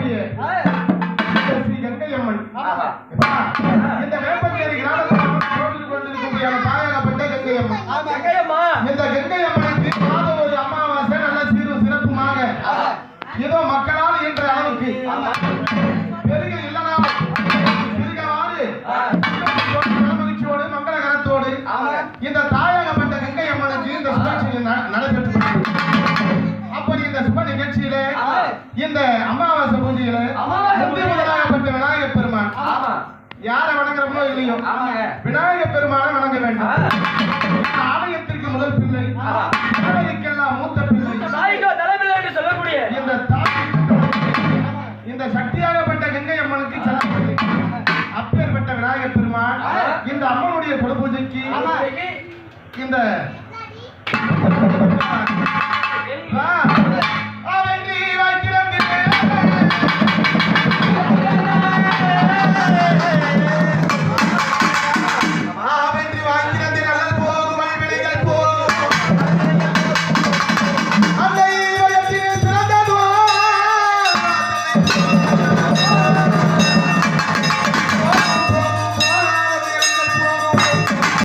இருக்கக்கூடிய ஸ்ரீ கங்கை அம்மன் இந்த வேப்பச்சேரி கிராமத்தில் கொண்டிருக்கக்கூடிய தாயாகப்பட்ட கங்கை அம்மன். இந்த கங்கை அம்மனுக்கு மாத ஒரு அமாவாசை நல்ல சீரும் சிறப்புமாக ஏதோ மக்களால் என்ற அளவுக்கு பெருகில் இல்லைனாலும் பெருகவாறு மகிழ்ச்சியோடு மங்களகரத்தோடு இந்த தாயாகப்பட்ட கங்கை அம்மனுக்கு இந்த சுழற்சி நடைபெற்று அப்படி இந்த சுப நிகழ்ச்சியிலே இந்த அமாவாசை பூஜையில முதலாகப்பட்ட விநாயகர் பெருமான் யாரை வணங்குறோமோ இல்லையோ விநாயகர் பெருமானை வணங்க வேண்டும். ஆலயத்திற்கு முதல் பிள்ளை விநாயகருக்கெல்லாம் மூத்த பிள்ளை சொல்லக்கூடிய இந்த சக்தியாகப்பட்ட கங்கை அம்மனுக்கு செல்லப்பட்டு அப்பேற்பட்ட விநாயகர் பெருமான் இந்த அம்மனுடைய குல பூஜைக்கு இந்த